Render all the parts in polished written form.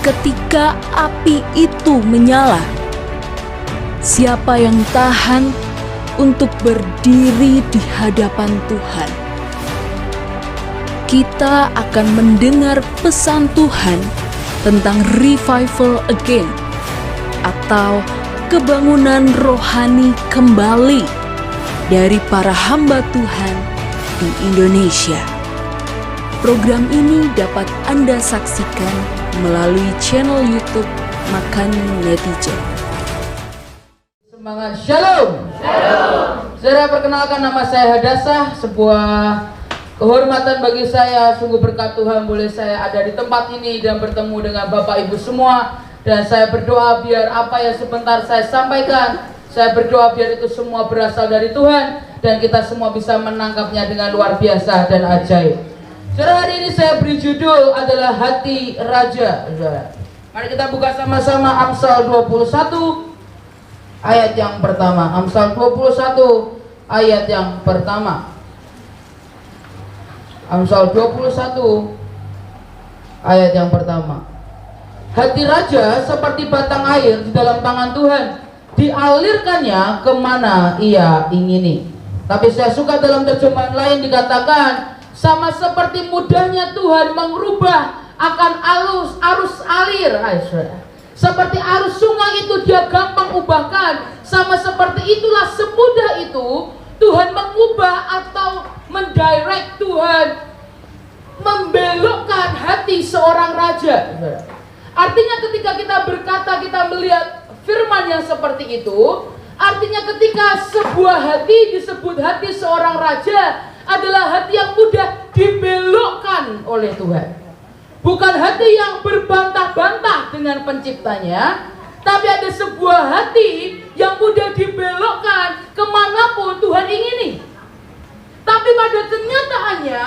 ketika api itu menyala, siapa yang tahan untuk berdiri di hadapan Tuhan? Kita akan mendengar pesan Tuhan tentang revival again atau kebangunan rohani kembali dari para hamba Tuhan di Indonesia. Program ini dapat Anda saksikan melalui channel YouTube Makan Netizen. Semangat Shalom. Shalom. Saudara, perkenalkan, nama saya Hadasah. Sebuah kehormatan bagi saya, sungguh berkat Tuhan boleh saya ada di tempat ini dan bertemu dengan Bapak Ibu semua. Dan saya berdoa biar apa yang sebentar saya sampaikan, saya berdoa biar itu semua berasal dari Tuhan dan kita semua bisa menangkapnya dengan luar biasa dan ajaib. Saudara, hari ini saya beri judul adalah Hati Raja. Saudara, mari kita buka sama-sama Amsal 21 ayat yang pertama. Amsal 21 ayat yang pertama. Amsal 21 ayat yang pertama. Hati raja seperti batang air di dalam tangan Tuhan, dialirkannya kemana ia ingini. Tapi saya suka dalam terjemahan lain dikatakan, sama seperti mudahnya Tuhan mengubah akan arus alir. Seperti arus sungai itu dia gampang ubahkan, sama seperti itulah semudah itu Tuhan mengubah atau mendirect, Tuhan membelokkan hati seorang raja. Artinya ketika kita berkata, kita melihat firman yang seperti itu, artinya ketika sebuah hati disebut hati seorang raja adalah hati yang mudah dibelokkan oleh Tuhan. Bukan hati yang berbantah-bantah dengan penciptanya, tapi ada sebuah hati yang mudah dibelokkan kemanapun Tuhan ingini. Tapi pada kenyataannya,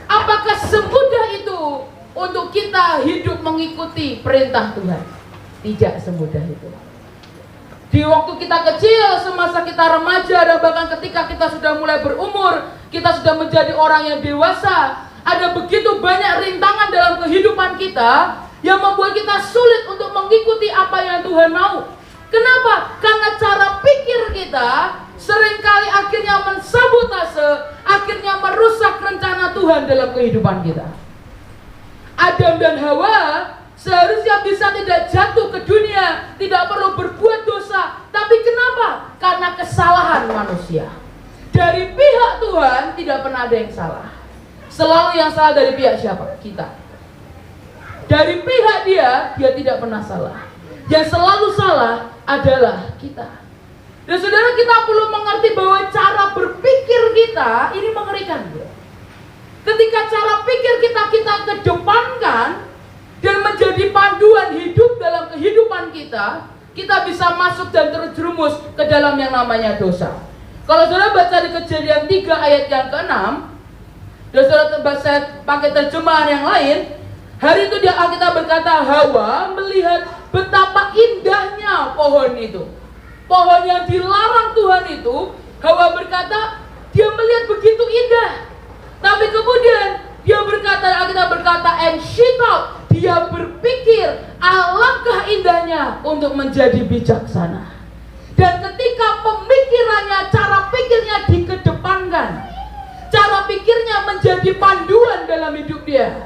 apakah semudah itu untuk kita hidup mengikuti perintah Tuhan? Tidak semudah itu. Di waktu kita kecil, semasa kita remaja, dan bahkan ketika kita sudah mulai berumur, kita sudah menjadi orang yang dewasa, ada begitu banyak rintangan dalam kehidupan kita yang membuat kita sulit untuk mengikuti apa yang Tuhan mau. Kenapa? Karena cara pikir kita seringkali akhirnya mensabotase, akhirnya merusak rencana Tuhan dalam kehidupan kita. Adam dan Hawa seharusnya bisa tidak jatuh ke dunia, tidak perlu berbuat dosa. Tapi kenapa? Karena kesalahan manusia. Dari pihak Tuhan tidak pernah ada yang salah. Selalu yang salah dari pihak siapa? Kita. Dari pihak dia tidak pernah salah. Yang selalu salah adalah kita. Dan saudara, kita perlu mengerti bahwa cara berpikir kita ini mengerikan. Ketika cara pikir kita kedepankan dan menjadi panduan hidup dalam kehidupan kita, kita bisa masuk dan terjerumus ke dalam yang namanya dosa. Kalau saudara baca di Kejadian 3 ayat yang ke-6, dan saudara baca pakai terjemahan yang lain, hari itu dia Alkitab berkata, Hawa melihat betapa indahnya pohon itu. Pohon yang dilarang Tuhan itu, Hawa berkata, dia melihat begitu indah. Tapi kemudian dia berkata, Alkitab berkata, and she thought, dia berpikir alangkah indahnya untuk menjadi bijaksana. Dan ketika pemikirannya, cara pikirnya dikedepankan, cara pikirnya menjadi panduan dalam hidup dia,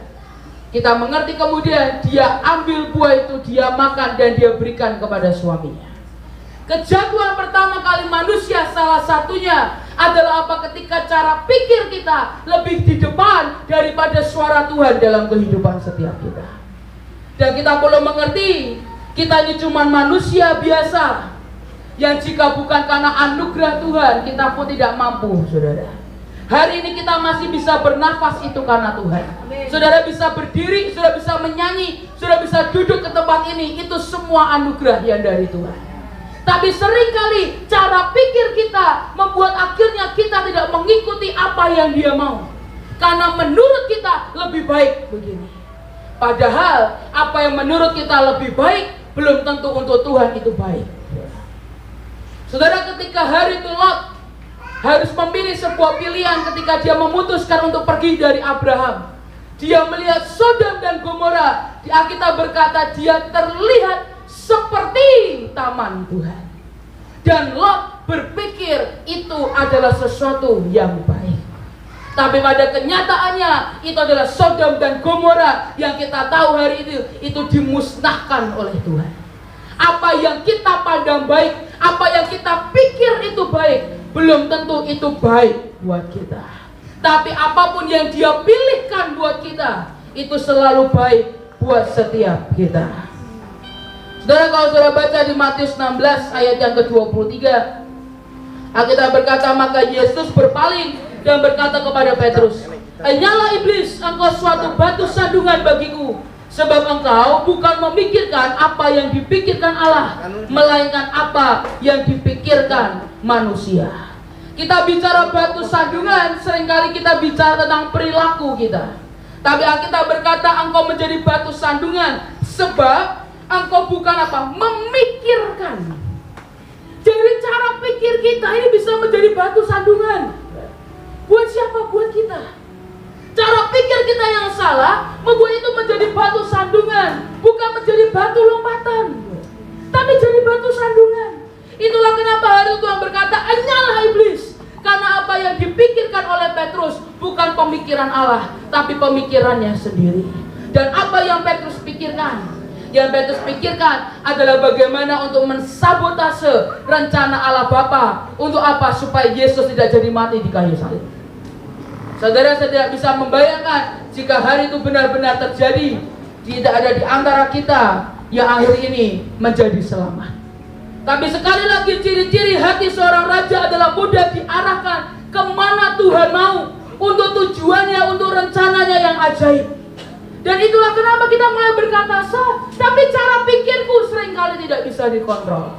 kita mengerti kemudian dia ambil buah itu, dia makan dan dia berikan kepada suaminya. Kejatuhan pertama kali manusia salah satunya adalah apa? Ketika cara pikir kita lebih di depan daripada suara Tuhan dalam kehidupan setiap kita. Dan kita perlu mengerti, kita ini cuma manusia biasa yang jika bukan karena anugerah Tuhan, kita pun tidak mampu, saudara. Hari ini kita masih bisa bernafas itu karena Tuhan. Amin. Saudara bisa berdiri, saudara bisa menyanyi, saudara bisa duduk ke tempat ini, itu semua anugerah yang dari Tuhan. Tapi seringkali cara pikir kita membuat akhirnya kita tidak mengikuti apa yang Dia mau. Karena menurut kita lebih baik begini. Padahal apa yang menurut kita lebih baik belum tentu untuk Tuhan itu baik. Saudara, ketika hari itu Lot harus memilih sebuah pilihan ketika dia memutuskan untuk pergi dari Abraham. Dia melihat Sodom dan Gomora, Di Alkitab berkata dia terlihat seperti taman Tuhan. Dan Lot berpikir itu adalah sesuatu yang baik. Tapi pada kenyataannya itu adalah Sodom dan Gomora yang kita tahu hari itu dimusnahkan oleh Tuhan. Apa yang kita pandang baik, apa yang kita pikir itu baik, belum tentu itu baik buat kita. Tapi apapun yang Dia pilihkan buat kita, itu selalu baik buat setiap kita. Saudara, kalau saudara baca di Matius 16 ayat yang ke-23, Alkitab berkata, maka Yesus berpaling dan berkata kepada Petrus, "Enyalah iblis, engkau suatu batu sandungan bagiku, sebab engkau bukan memikirkan apa yang dipikirkan Allah, melainkan apa yang dipikirkan manusia." Kita bicara batu sandungan, seringkali kita bicara tentang perilaku kita. Tapi Alkitab berkata engkau menjadi batu sandungan sebab engkau bukan apa? Memikirkan. Jadi cara pikir kita ini bisa menjadi batu sandungan. Buat siapa? Buat kita. Cara pikir kita yang salah membuat itu menjadi batu sandungan, bukan menjadi batu lompatan, tapi jadi batu sandungan. Itulah kenapa hari Tuhan berkata, "Enyalah iblis." Karena apa yang dipikirkan oleh Petrus bukan pemikiran Allah, tapi pemikirannya sendiri. Dan apa yang Petrus pikirkan? Yang Petrus pikirkan adalah bagaimana untuk mensabotase rencana Allah Bapa. Untuk apa? Supaya Yesus tidak jadi mati di kayu salib. Saudara, saya tidak bisa membayangkan jika hari itu benar-benar terjadi, tidak ada di antara kita yang akhir ini menjadi selamat. Tapi sekali lagi ciri-ciri hati seorang raja adalah mudah diarahkan kemana Tuhan mau, untuk tujuannya, untuk rencananya yang ajaib. Dan itulah kenapa kita mulai berkata sah, tapi cara pikirku seringkali tidak bisa dikontrol.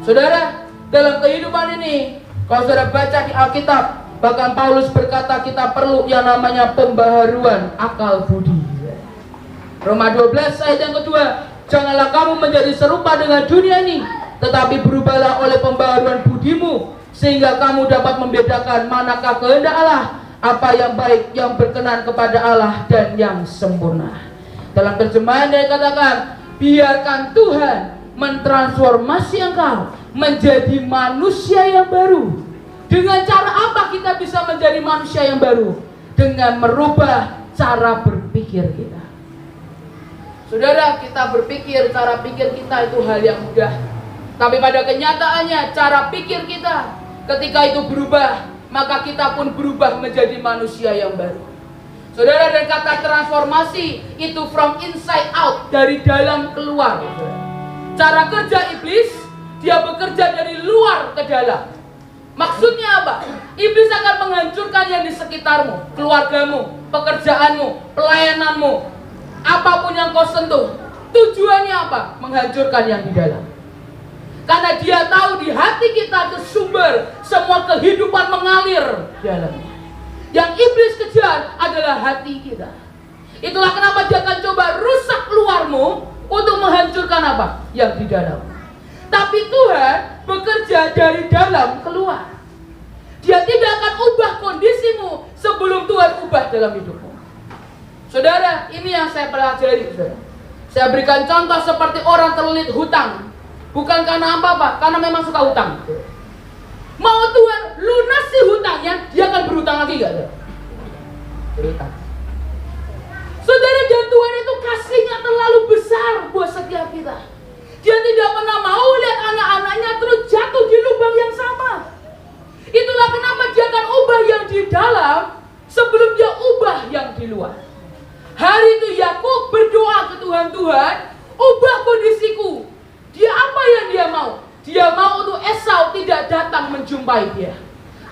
Saudara, dalam kehidupan ini, kalau saudara baca di Alkitab, bahkan Paulus berkata kita perlu yang namanya pembaharuan akal budi. Roma 12 ayat yang kedua, janganlah kamu menjadi serupa dengan dunia ini, tetapi berubahlah oleh pembaharuan budimu, sehingga kamu dapat membedakan manakah kehendak Allah, apa yang baik, yang berkenan kepada Allah, dan yang sempurna. Dalam terjemahan dia katakan, biarkan Tuhan mentransformasi engkau menjadi manusia yang baru. Dengan cara apa kita bisa menjadi manusia yang baru? Dengan merubah cara berpikir kita. Saudara, kita berpikir, cara pikir kita itu hal yang mudah. Tapi pada kenyataannya, cara pikir kita ketika itu berubah, maka kita pun berubah menjadi manusia yang baru. Saudara, dan kata transformasi itu from inside out, dari dalam keluar. Cara kerja iblis, dia bekerja dari luar ke dalam. Maksudnya apa? Iblis akan menghancurkan yang di sekitarmu, keluargamu, pekerjaanmu, pelayananmu, apapun yang kau sentuh. Tujuannya apa? Menghancurkan yang di dalam. Karena dia tahu di hati kita itu sumber semua kehidupan mengalir di dalamnya. Yang iblis kejar adalah hati kita. Itulah kenapa dia akan coba rusak luarmu untuk menghancurkan apa? Yang di dalam. Tapi Tuhan bekerja dari dalam keluar. Dia tidak akan ubah kondisimu sebelum Tuhan ubah dalam hidupmu. Saudara, ini yang saya pelajari. Saya berikan contoh seperti orang terlilit hutang. Bukan karena apa-apa, karena memang suka hutang. Mau Tuhan lunasi hutangnya, dia akan berhutang lagi gak? Berhutang. Saudara, dan Tuhan itu kasihnya terlalu besar buat setiap kita. Dia tidak pernah mau lihat anak-anaknya terus jatuh di lubang yang sama. Itulah kenapa dia akan ubah yang di dalam sebelum dia ubah yang di luar. Hari itu Yakub berdoa ke Tuhan, Tuhan, ubah kondisiku. Dia apa yang dia mau? Dia mau untuk Esau tidak datang menjumpai dia.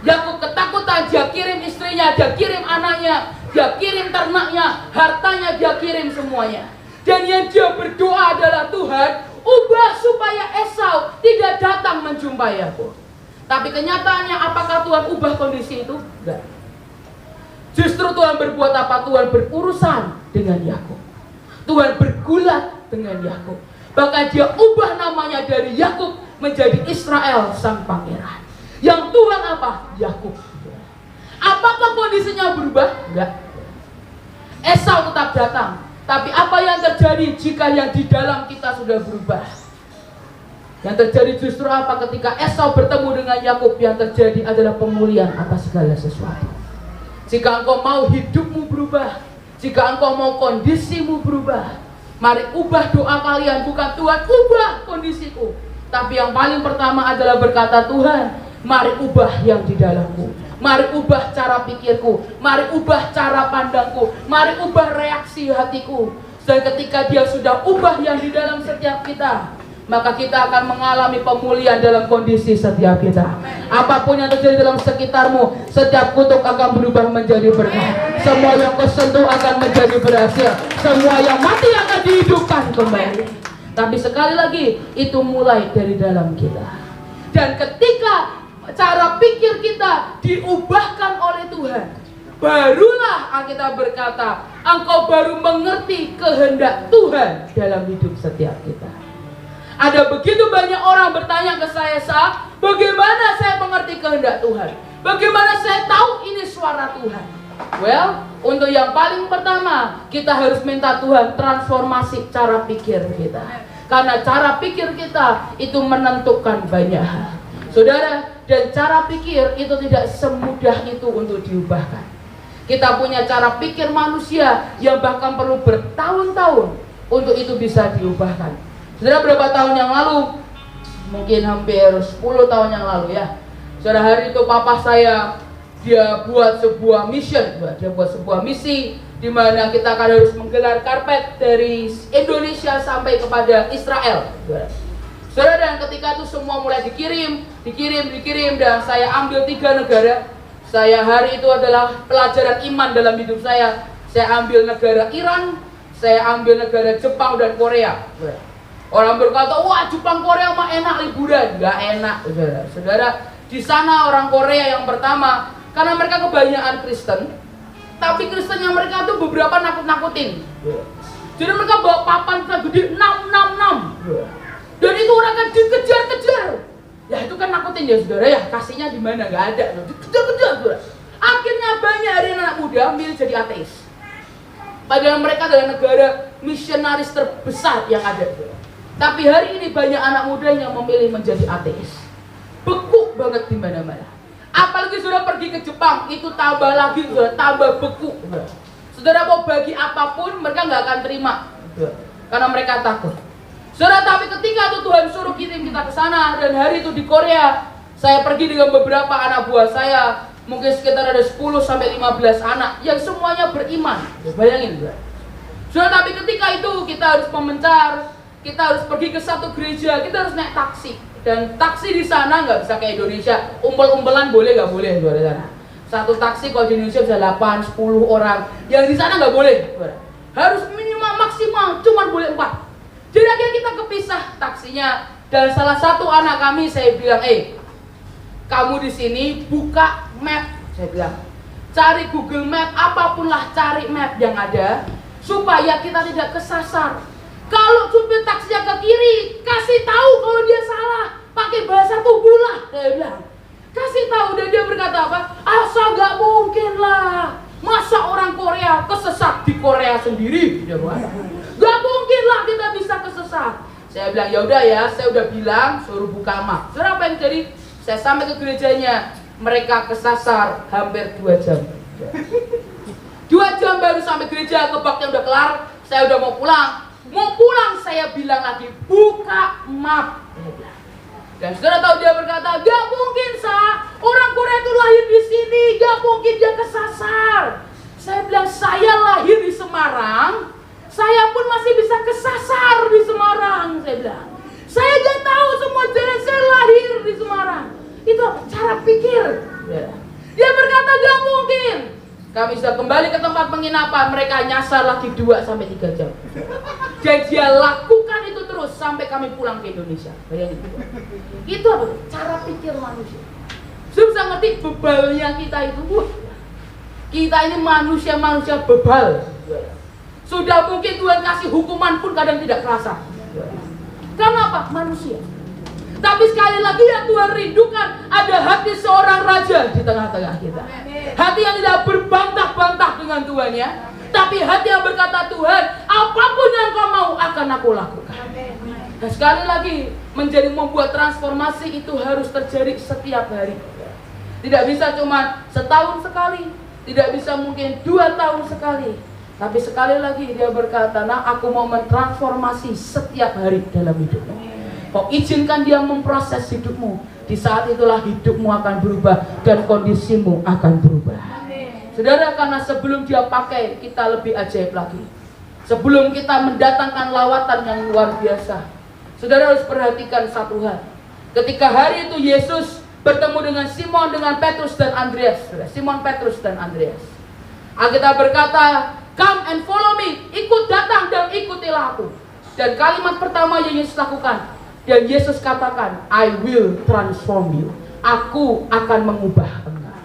Yakub ketakutan, dia kirim istrinya, dia kirim anaknya, dia kirim ternaknya, hartanya dia kirim semuanya. Dan yang dia berdoa adalah, Tuhan, ubah supaya Esau tidak datang menjumpai aku. Tapi kenyataannya apakah Tuhan ubah kondisi itu? Enggak. Justru Tuhan berbuat apa? Tuhan berurusan dengan Yakub. Tuhan bergulat dengan Yakub. Bahkan dia ubah namanya dari Yakub menjadi Israel sang pangeran. Yang Tuhan apa? Yakub. Apakah kondisinya berubah? Enggak. Esau tetap datang. Tapi apa yang terjadi jika yang di dalam kita sudah berubah? Yang terjadi justru apa? Ketika Esau bertemu dengan Yakub, yang terjadi adalah pemulihan atas segala sesuatu. Jika engkau mau hidupmu berubah, jika engkau mau kondisimu berubah, mari ubah doa kalian. Bukan Tuhan ubah kondisiku, tapi yang paling pertama adalah berkata, Tuhan, mari ubah yang di dalamku. Mari ubah cara pikirku, mari ubah cara pandangku, mari ubah reaksi hatiku. Dan ketika dia sudah ubah yang di dalam setiap kita, maka kita akan mengalami pemulihan dalam kondisi setiap kita. Apapun yang terjadi dalam sekitarmu, setiap kutuk akan berubah menjadi berkat. Semua yang kau sentuh akan menjadi berhasil. Semua yang mati akan dihidupkan kembali. Tapi sekali lagi, itu mulai dari dalam kita. Dan ketika cara pikir kita diubahkan oleh Tuhan, barulah Alkitab berkata, engkau baru mengerti kehendak Tuhan dalam hidup setiap kita. Ada begitu banyak orang bertanya ke saya, bagaimana saya mengerti kehendak Tuhan? Bagaimana saya tahu ini suara Tuhan? Well, untuk yang paling pertama, kita harus minta Tuhan transformasi cara pikir kita. Karena cara pikir kita itu menentukan banyak hal. Saudara, dan cara pikir itu tidak semudah itu untuk diubahkan. Kita punya cara pikir manusia yang bahkan perlu bertahun-tahun untuk itu bisa diubahkan. Saudara, berapa tahun yang lalu, mungkin hampir 10 tahun yang lalu ya, saudara, hari itu papa saya, dia buat sebuah misi di mana kita akan harus menggelar karpet dari Indonesia sampai kepada Israel. Saudara, dan ketika itu semua mulai dikirim, dan saya ambil 3 negara. Saya hari itu adalah pelajaran iman dalam hidup saya. Saya ambil negara Iran, saya ambil negara Jepang dan Korea. Orang berkata, wah, Jepang Korea mah enak liburan. Gak enak, saudara. Saudara, di sana orang Korea yang pertama, karena mereka kebanyakan Kristen, tapi Kristen yang mereka tuh beberapa nakut-nakutin. Jadi mereka bawa papan gede 666. Dan itu orang kan dikejar-kejar. Ya itu kan nakutin ya saudara ya, kasihnya di mana? Gak ada. Dikejar-kejar saudara. Akhirnya banyak dari anak muda milih jadi ateis. Padahal mereka adalah negara misionaris terbesar yang ada. Tapi hari ini banyak anak muda yang memilih menjadi ateis. Beku banget di mana-mana. Apalagi sudah pergi ke Jepang, itu tambah lagi, saudara, tambah beku. Saudara mau bagi apapun, mereka nggak akan terima, karena mereka takut. Saudara, tapi ketika itu Tuhan suruh kirim kita ke sana, dan hari itu di Korea, saya pergi dengan beberapa anak buah saya, mungkin sekitar ada 10-15 anak, yang semuanya beriman. Bayangin, saudara. Saudara, tapi ketika itu kita harus memencar. Kita harus pergi ke satu gereja, kita harus naik taksi. Dan taksi di sana nggak bisa kayak Indonesia, umpel-umpelan boleh nggak boleh, saudara. Satu taksi kalau di Indonesia bisa 8-10 orang, yang di sana nggak boleh, saudara. Harus minimal maksimal, cuma boleh 4. Jadi akhirnya kita kepisah taksinya. Dan salah satu anak kami saya bilang, kamu di sini buka map, saya bilang. Cari Google Map, apapun lah, cari map yang ada, supaya kita tidak kesasar. Kalau supir taksinya ke kiri, kasih tahu kalau dia salah, pakai bahasa tubuh lah, saya bilang. Kasih tahu, dan dia berkata apa? Asal nggak mungkin lah, masa orang Korea kesesat di Korea sendiri? Dia berkata, nggak mungkin lah kita bisa kesesat. Saya bilang, ya udah ya, saya udah bilang suruh buka map. Saudara, apa yang jadi? Saya sampai ke gerejanya, mereka kesasar hampir 2 jam. 2 jam baru sampai gereja, kebaknya udah kelar, saya udah mau pulang. Mau pulang, saya bilang lagi, buka map. Dan saudara tahu dia berkata, gak mungkin orang Korea itu lahir di sini, gak mungkin dia kesasar. Saya bilang, saya lahir di Semarang, saya pun masih bisa kesasar di Semarang. Saya bilang, saya gak tahu semua jalan, saya lahir di Semarang. Itu cara pikir. Dia berkata, gak mungkin. Kami sudah kembali ke tempat penginapan, mereka nyasar lagi 2-3 jam. Dan dia lakukan itu terus sampai kami pulang ke Indonesia. Bayangin itu. Itu apa? Cara pikir manusia. Sudah bisa ngerti bebalnya kita itu. Kita ini manusia-manusia bebal. Sudah mungkin Tuhan kasih hukuman pun kadang tidak kerasa. Karena apa? Manusia. Tapi sekali lagi yang Tuhan rindukan, ada hati seorang raja di tengah-tengah kita. Hati yang tidak berbantah-bantah dengan Tuhan ya, tapi hati yang berkata, Tuhan, apapun yang kau mau akan aku lakukan. Dan sekali lagi, membuat transformasi itu harus terjadi setiap hari. Tidak bisa cuma setahun sekali, tidak bisa mungkin 2 tahun sekali. Tapi sekali lagi dia berkata, nah aku mau mentransformasi setiap hari dalam hidupmu. Kau izinkan dia memproses hidupmu. Di saat itulah hidupmu akan berubah dan kondisimu akan berubah. Saudara, karena sebelum dia pakai, kita lebih ajaib lagi. Sebelum kita mendatangkan lawatan yang luar biasa, saudara harus perhatikan satu hal. Ketika hari itu Yesus bertemu dengan Simon, dengan Petrus dan Andreas. Simon, Petrus dan Andreas. Alkitab berkata, come and follow me. Ikut datang dan ikutilah aku. Dan kalimat pertama yang Yesus lakukan, dan Yesus katakan, I will transform you. Aku akan mengubah engkau.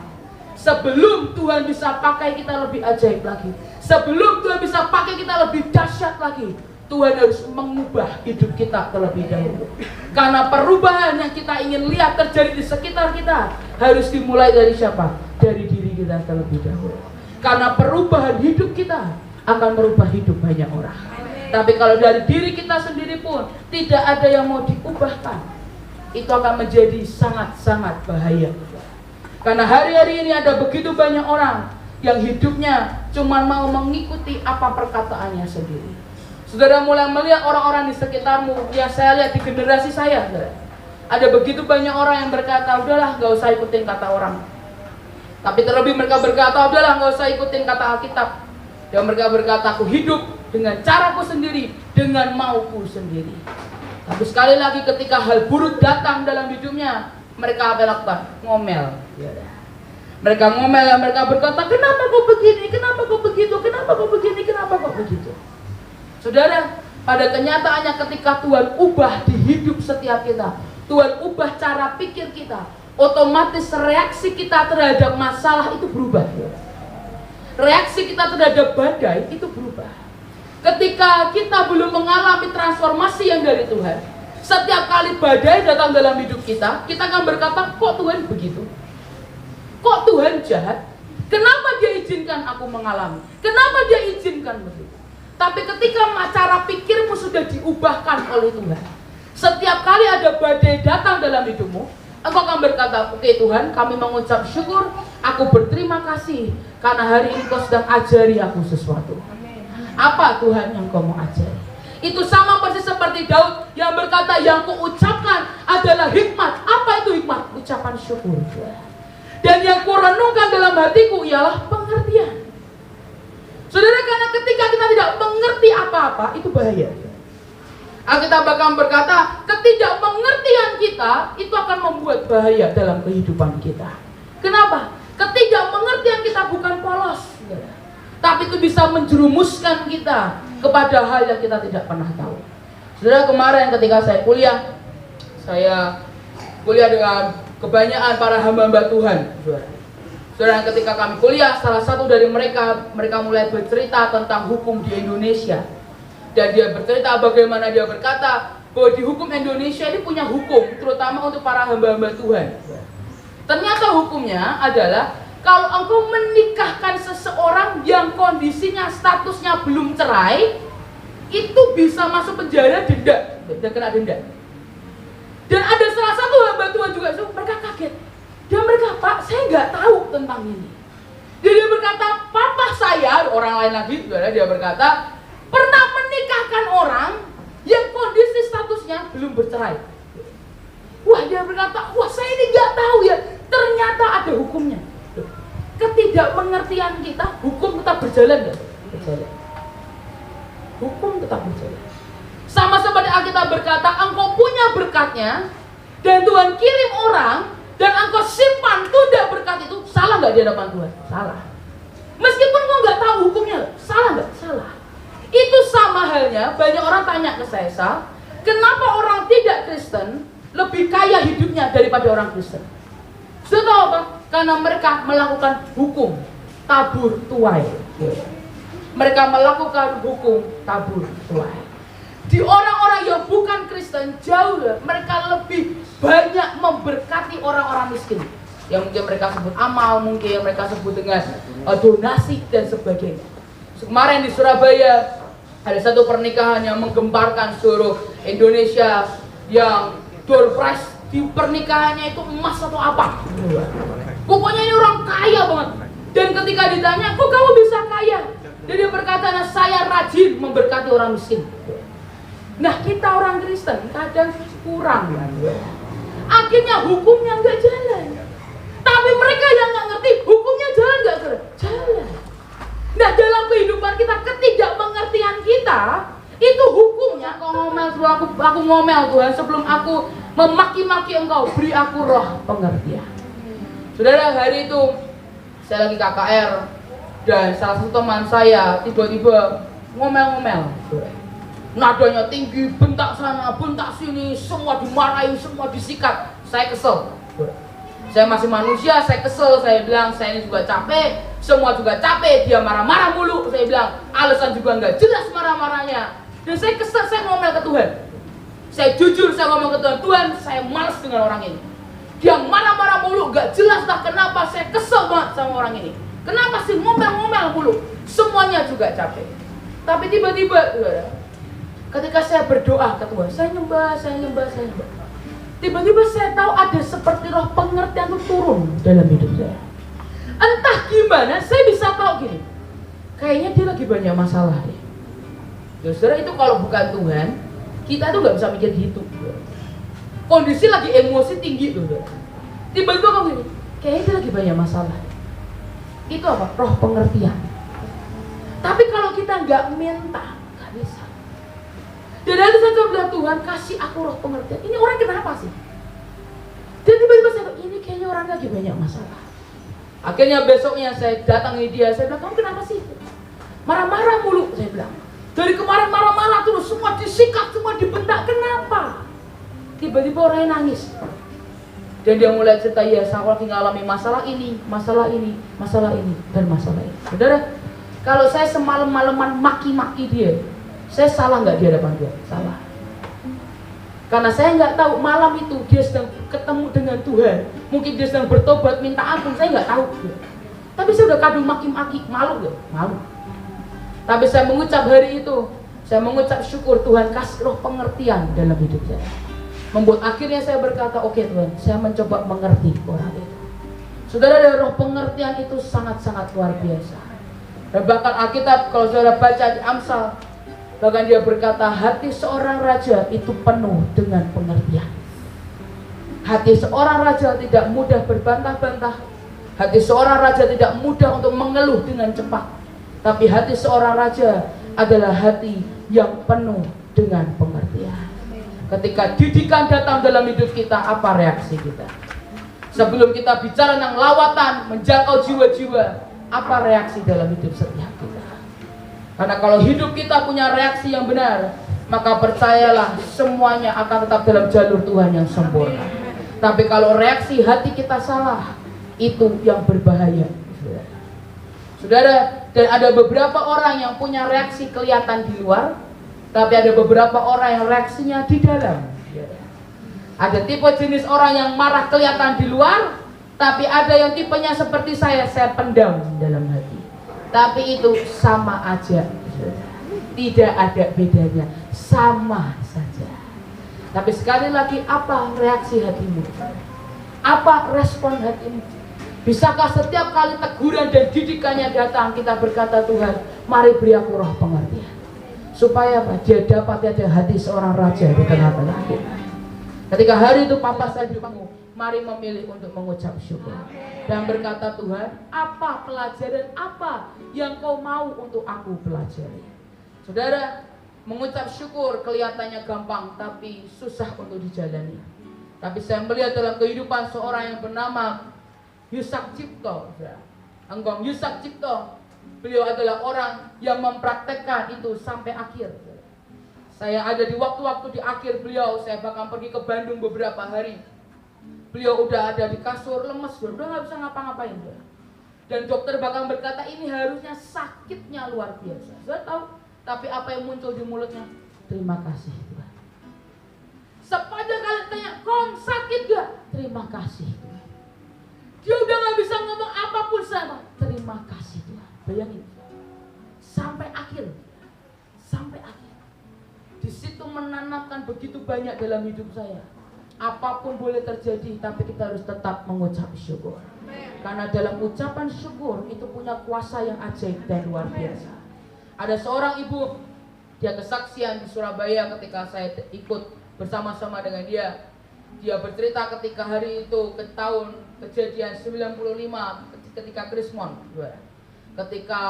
Sebelum Tuhan bisa pakai kita lebih ajaib lagi, sebelum Tuhan bisa pakai kita lebih dahsyat lagi, Tuhan harus mengubah hidup kita terlebih dahulu. Karena perubahan yang kita ingin lihat terjadi di sekitar kita harus dimulai dari siapa? Dari diri kita terlebih dahulu. Karena perubahan hidup kita akan merubah hidup banyak orang. Tapi kalau dari diri kita sendiri pun tidak ada yang mau diubahkan, itu akan menjadi sangat-sangat bahaya. Karena hari-hari ini ada begitu banyak orang yang hidupnya cuma mau mengikuti apa perkataannya sendiri. Saudara mulai melihat orang-orang di sekitarmu, yang saya lihat di generasi saya, saudara. Ada begitu banyak orang yang berkata, udahlah gak usah ikutin kata orang. Tapi terlebih mereka berkata, udahlah gak usah ikutin kata Alkitab. Dan mereka berkata, aku hidup dengan caraku sendiri, dengan mauku sendiri. Tapi sekali lagi ketika hal buruk datang dalam hidupnya, mereka apa lakukan? Ngomel. Mereka ngomel, mereka berkata, kenapa kok begini, kenapa kok begitu, kenapa kok begini, kenapa kok begitu. Saudara, pada kenyataannya ketika Tuhan ubah di hidup setiap kita, Tuhan ubah cara pikir kita, otomatis reaksi kita terhadap masalah itu berubah. Reaksi kita terhadap badai itu berubah. Ketika kita belum mengalami transformasi yang dari Tuhan, setiap kali badai datang dalam hidup kita, kita akan berkata, kok Tuhan begitu? Kok Tuhan jahat? Kenapa dia izinkan aku mengalami? Kenapa dia izinkan begitu? Tapi ketika cara pikirmu sudah diubahkan oleh Tuhan, setiap kali ada badai datang dalam hidupmu, engkau akan berkata, oke Tuhan, kami mengucap syukur, aku berterima kasih, karena hari ini kau sedang ajari aku sesuatu. Apa Tuhan yang kau mau ajari? Itu sama persis seperti Daud yang berkata, yang kuucapkan adalah hikmat. Apa itu hikmat? Ucapan syukur. Dan yang kurenungkan dalam hatiku ialah pengertian. Saudara, karena ketika kita tidak mengerti apa-apa, itu bahaya. Alkitab bahkan berkata, ketidakmengertian kita itu akan membuat bahaya dalam kehidupan kita. Kenapa? Ketidakmengertian kita bukan polos, tapi itu bisa menjerumuskan kita kepada hal yang kita tidak pernah tahu. Saudara, kemarin ketika saya kuliah dengan kebanyakan para hamba-hamba Tuhan. Saudara, ketika kami kuliah, salah satu dari mereka mulai bercerita tentang hukum di Indonesia. Dan dia bercerita bagaimana dia berkata bahwa di hukum Indonesia ini punya hukum, terutama untuk para hamba-hamba Tuhan. Ternyata hukumnya adalah kalau engkau menikahkan seseorang yang kondisinya statusnya belum cerai, itu bisa masuk penjara, denda, kena denda. Dan ada salah satu hamba Tuhan juga, mereka kaget. Dan mereka, Pak, saya nggak tahu tentang ini. Dia berkata, papa saya, orang lain lagi, dia berkata, pernah menikahkan orang yang kondisi statusnya belum bercerai. Wah, dia berkata, wah saya ini nggak tahu ya, ternyata ada hukumnya. Ketidakmengertian kita, hukum tetap berjalan, berjalan. Hukum tetap berjalan. Sama seperti Alkitab berkata, engkau punya berkatnya, dan Tuhan kirim orang, dan engkau simpan tunda berkat itu, salah nggak di hadapan Tuhan? Salah. Meskipun engkau nggak tahu hukumnya, salah nggak? Salah. Itu sama halnya, banyak orang tanya ke saya, Sal, kenapa orang tidak Kristen lebih kaya hidupnya daripada orang Kristen? Sudah tahu apa? Karena mereka melakukan hukum tabur tuai. Mereka melakukan hukum tabur tuai. Di orang-orang yang bukan Kristen jauh, mereka lebih banyak memberkati orang-orang miskin. Yang mungkin mereka sebut amal, mungkin mereka sebut dengan donasi dan sebagainya. Kemarin di Surabaya Ada satu pernikahan yang menggemparkan seluruh Indonesia, yang door prize di pernikahannya itu emas atau apa. Pokoknya ini orang kaya banget. Dan ketika ditanya, kok kamu bisa kaya? Dan dia berkata, nah saya rajin memberkati orang miskin. Nah kita orang Kristen kadang kurang. Akhirnya hukumnya nggak jalan. Tapi mereka yang nggak ngerti, hukumnya jalan nggak? Jalan. Nah dalam kehidupan kita, ketidakmengertian kita, itu hukumnya. Kau ngomel, aku ngomel Tuhan, sebelum aku memaki-maki engkau, beri aku roh pengertian. Saudara, hari itu saya lagi KKR dan salah satu teman saya tiba-tiba ngomel-ngomel. Nadanya tinggi, bentak sana, bentak sini, semua dimarahi, semua disikat. Saya kesel. Saya masih manusia, saya kesel. Saya bilang, saya ini juga capek, semua juga capek. Dia marah-marah mulu. Saya bilang, alasan juga nggak jelas marah-marahnya. Dan saya kesel, saya ngomel ke Tuhan. Saya jujur, saya ngomong ke Tuhan, Tuhan, saya malas dengan orang ini. Dia marah-marah mulu, gak jelas lah kenapa. Saya kesel banget sama orang ini. Kenapa sih ngomel-ngomel mulu? Semuanya juga capek. Tapi tiba-tiba, ketika saya berdoa ke Tuhan, saya nyembah. Tiba-tiba saya tahu ada seperti roh pengertian itu turun dalam hidup saya. Entah gimana, saya bisa tahu gini. Kayaknya dia lagi banyak masalah deh. Ya saudara, itu kalau bukan Tuhan, kita tuh gak bisa mikir gitu. Kondisi lagi emosi tinggi tuh. Tiba-tiba kamu gini, kayaknya dia lagi banyak masalah. Itu apa? Roh pengertian. Tapi kalau kita nggak minta, nggak bisa. Dan nanti saya coba bilang, Tuhan kasih aku roh pengertian. Ini orang kenapa sih? Dan tiba-tiba saya bilang, ini kayaknya orang lagi banyak masalah. Akhirnya besoknya saya datangi dia, saya bilang, kamu kenapa sih? Marah-marah mulu, saya bilang. Dari kemarin marah-marah terus, semua disikat, semua dibentak, kenapa? Tiba-tiba orangnya nangis. Dan dia mulai cerita, ya saya lagi ngalami masalah ini, dan masalah ini. Saudara, kalau saya semalam-malaman maki-maki dia, saya salah nggak di hadapan Tuhan? Salah. Karena saya nggak tahu malam itu dia sedang ketemu dengan Tuhan. Mungkin dia sedang bertobat, minta ampun, saya nggak tahu. Tapi saya udah kadung maki-maki, malu ya? Malu. Tapi saya mengucap hari itu, saya mengucap syukur Tuhan kasih roh pengertian dalam hidup saya. Membuat akhirnya saya berkata, oke Tuhan, saya mencoba mengerti orang itu. Saudara, dari roh pengertian itu sangat-sangat luar biasa. Dan bahkan Alkitab, kalau saudara baca di Amsal, bahkan dia berkata, hati seorang raja itu penuh dengan pengertian. Hati seorang raja tidak mudah berbantah-bantah. Hati seorang raja tidak mudah untuk mengeluh dengan cepat. Tapi hati seorang raja adalah hati yang penuh dengan pengertian. Ketika didikan datang dalam hidup kita, apa reaksi kita? Sebelum kita bicara tentang lawatan, menjangkau jiwa-jiwa, apa reaksi dalam hidup setiap kita? Karena kalau hidup kita punya reaksi yang benar, maka percayalah semuanya akan tetap dalam jalur Tuhan yang sempurna. Tapi kalau reaksi hati kita salah, itu yang berbahaya. Saudara, dan ada beberapa orang yang punya reaksi kelihatan di luar, tapi ada beberapa orang yang reaksinya di dalam. Ada tipe jenis orang yang marah kelihatan di luar, tapi ada yang tipenya seperti saya pendam dalam hati. Tapi itu sama aja, tidak ada bedanya, sama saja. Tapi sekali lagi, apa reaksi hatimu? Apa respon hatimu? Bisakah setiap kali teguran dan didikannya datang, kita berkata, Tuhan, mari beri aku roh pengertian, supaya apa? Dia dapat ada hati seorang raja di tengah-tengah kita. Ketika hari itu Papa saya dipanggil, mari memilih untuk mengucap syukur dan berkata, Tuhan, apa pelajaran apa yang kau mau untuk aku pelajari? Saudara, mengucap syukur kelihatannya gampang, tapi susah untuk dijalani. Tapi saya melihat dalam kehidupan seorang yang bernama Yusak Cipto, Enggong Yusak Cipto, beliau adalah orang yang mempraktekkan itu sampai akhir. Saya ada di waktu-waktu di akhir beliau, saya bahkan pergi ke Bandung beberapa hari. Beliau udah ada di kasur, lemes, udah gak bisa ngapa-ngapain. Dan dokter bahkan berkata, ini harusnya sakitnya luar biasa. Saya tahu, tapi apa yang muncul di mulutnya? Terima kasih Tuhan. Sepanjang kali tanya, Kong sakit gak? Terima kasih Tuhan. Dia udah gak bisa ngomong apapun sama. Terima kasih Tuhan. Bayangin, sampai akhir. itu menanamkan begitu banyak dalam hidup saya. Apapun boleh terjadi, tapi kita harus tetap mengucap syukur. Karena dalam ucapan syukur itu punya kuasa yang ajaib dan luar biasa. Ada seorang ibu, dia kesaksian di Surabaya ketika saya ikut bersama-sama dengan dia. Dia bercerita ketika hari itu ke tahun kejadian 95 ketika Krismon. Ketika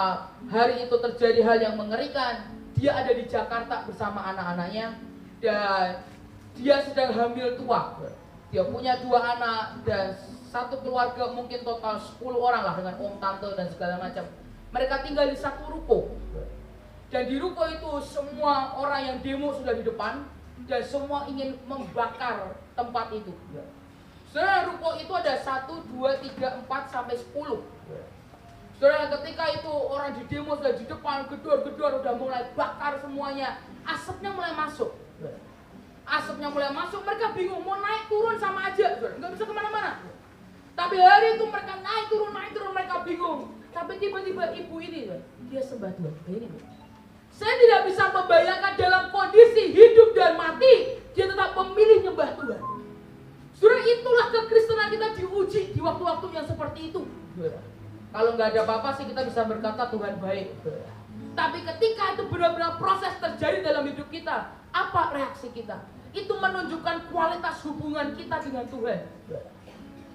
hari itu terjadi hal yang mengerikan, dia ada di Jakarta bersama anak-anaknya dan dia sedang hamil tua. Dia punya 2 anak dan satu keluarga mungkin total 10 orang lah dengan om, tante dan segala macam. Mereka tinggal di satu ruko. Dan di ruko itu semua orang yang demo sudah di depan dan semua ingin membakar tempat itu. Saudara, ruko itu ada 1, 2, 3, 4 sampai 10. Saudara, ketika itu orang di demo sudah di depan, gedor-gedor udah mulai bakar semuanya, asapnya mulai masuk. Asapnya mulai masuk, mereka bingung mau naik turun sama aja, nggak bisa kemana-mana. Tapi hari itu mereka naik turun, mereka bingung. Tapi tiba-tiba ibu ini, dia sembah Tuhan. Ini, saya tidak bisa membayangkan dalam kondisi hidup dan mati, dia tetap memilih nyembah Tuhan. Saudara, itulah kekristenan kita diuji di waktu-waktu yang seperti itu. Kalau nggak ada apa-apa sih kita bisa berkata Tuhan baik. Tapi ketika itu benar-benar proses terjadi dalam hidup kita, apa reaksi kita? Itu menunjukkan kualitas hubungan kita dengan Tuhan.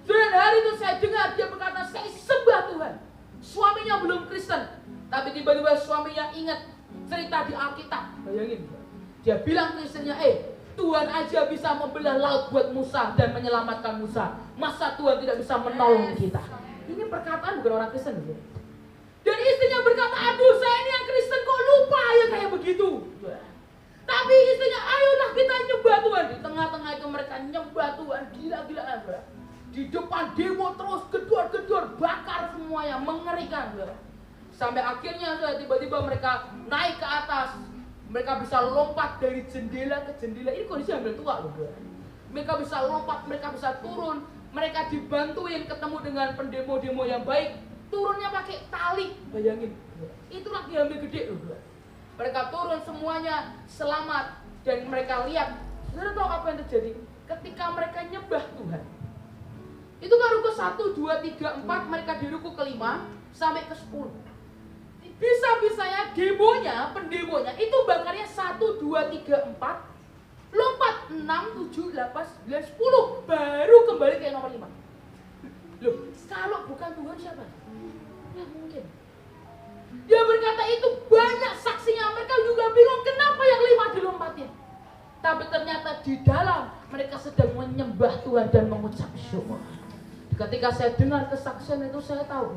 Dan hari itu saya dengar dia berkata, saya sembah Tuhan. Suaminya belum Kristen, tapi tiba-tiba suaminya ingat cerita di Alkitab. Bayangin, dia bilang ke istrinya, Tuhan aja bisa membelah laut buat Musa dan menyelamatkan Musa. Masa Tuhan tidak bisa menolong kita? Ini perkataan bukan orang Kristen. Dan istrinya berkata, aduh saya ini yang Kristen kok lupa ya kayak begitu. Tapi istrinya, ayolah kita nyembah Tuhan. Di tengah-tengah itu mereka nyembah Tuhan, gila-gilaan. Di depan demo terus, gedor-gedor, bakar semuanya, mengerikan. Sampai akhirnya tiba-tiba mereka naik ke atas. Mereka bisa lompat dari jendela ke jendela. Ini kondisi hamil tua loh. Mereka bisa lompat, mereka bisa turun. Mereka dibantuin ketemu dengan pendemo-demo yang baik. Turunnya pakai tali, bayangin. Itu lagi hamil gede loh. Mereka turun semuanya selamat. Dan mereka lihat, saudara tahu apa yang terjadi? Ketika mereka nyembah Tuhan, itu kan ruko 1, 2, 3, 4. Mereka di ruko ke-5 sampai ke 10. Bisa-bisanya demonya, pendemonya itu bakarnya 1, 2, 3, 4. Lompat 6, 7, 8, 9, 10. Baru kembali ke nomor 5. Loh, kalau bukan Tuhan siapa? Ya mungkin. Dia berkata itu banyak saksinya. Mereka juga bingung kenapa yang 5 dilompatin. Tapi ternyata di dalam mereka sedang menyembah Tuhan dan mengucap syukur. Ketika saya dengar kesaksian itu, saya tahu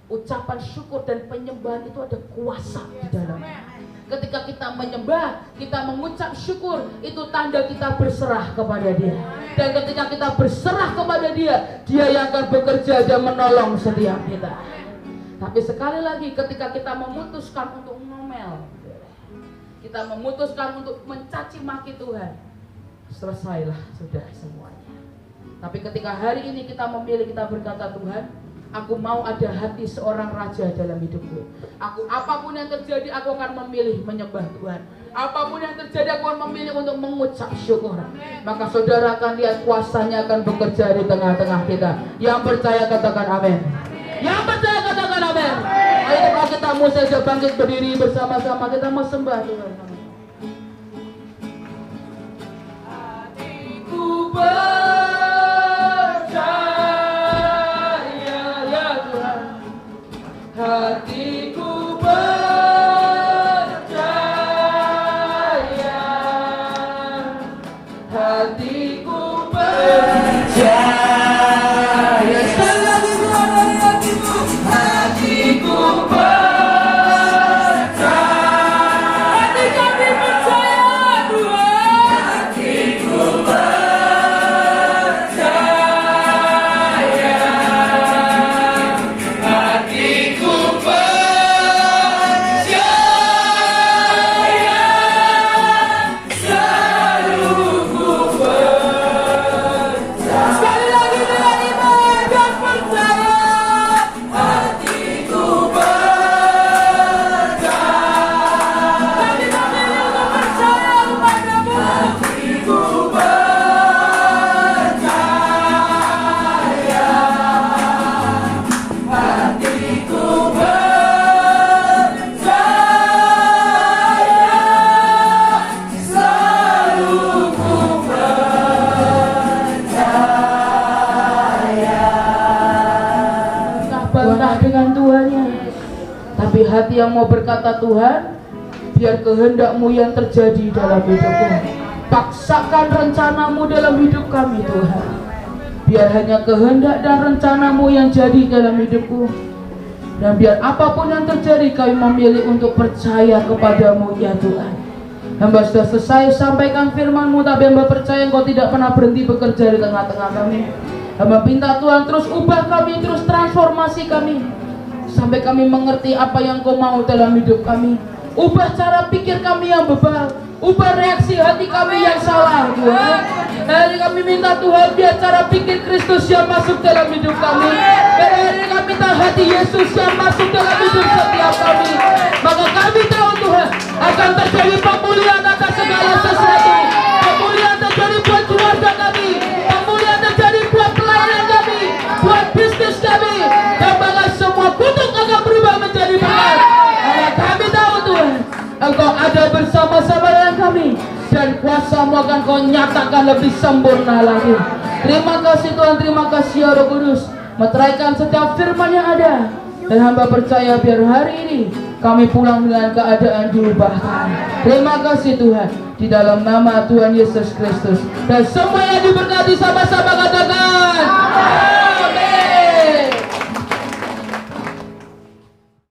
ucapan syukur dan penyembahan itu ada kuasa di dalamnya. Ketika kita menyembah, kita mengucap syukur, itu tanda kita berserah kepada Dia. Dan ketika kita berserah kepada Dia, Dia yang akan bekerja dan menolong setiap kita. Tapi sekali lagi, ketika kita memutuskan untuk ngomel, kita memutuskan untuk mencaci maki Tuhan, selesailah sudah semuanya. Tapi ketika hari ini kita memilih, kita berkata, Tuhan, aku mau ada hati seorang raja dalam hidupku. Apapun yang terjadi, aku akan memilih menyembah Tuhan. Apapun yang terjadi, aku akan memilih untuk mengucap syukur. Maka saudara akan lihat kuasanya akan bekerja di tengah-tengah kita. Yang percaya katakan amin. Yang percaya katakan amin. Ayo kita mau saja bangkit berdiri bersama-sama, kita mau sembah Tuhan. Hatiku percaya ya Tuhan, hatiku percaya, hatiku percaya. Sekali lagi Tuhan, hatiku percaya. Hati kami percaya Tuhan, hatiku percaya. bantah dengan tuannya. Tapi hati yang mau berkata, Tuhan, biar kehendak-Mu yang terjadi dalam hidupku. Paksakan rencana-Mu dalam hidup kami, Tuhan. Biar hanya kehendak dan rencana-Mu yang jadi dalam hidupku. Dan biar apapun yang terjadi, kami memilih untuk percaya kepadamu, ya Tuhan. Hamba sudah selesai sampaikan firman-Mu, tapi hamba percaya Engkau tidak pernah berhenti bekerja di tengah-tengah kami. Hamba minta Tuhan terus ubah kami, terus transformasi kami, sampai kami mengerti apa yang Kau mau dalam hidup kami. Ubah cara pikir kami yang bebal, ubah reaksi hati kami yang salah, Tuhan. Hari ini kami minta Tuhan, biar cara pikir Kristus yang masuk dalam hidup kami. Hari ini kami minta hati Yesus yang masuk dalam hidup setiap kami. Maka kami tahu Tuhan, akan terjadi pemulihan atas segala sesuatu. Pemulihan terjadi buat keluarga kami, pemulihan terjadi buat pelayanan kami, buat bisnis kami. Dan bahkan semua kutuk akan berubah menjadi berkat. Karena kami tahu Tuhan, Engkau ada bersama-sama dengan kami, dan kuasa-Mu akan Kau nyatakan lebih sempurna lagi. Terima kasih Tuhan, terima kasih ya Roh Kudus. Meteraikan setiap firman yang ada. Dan hamba percaya biar hari ini kami pulang dengan keadaan diubahkan. Terima kasih Tuhan, di dalam nama Tuhan Yesus Kristus. Dan semua yang diberkati sama-sama katakan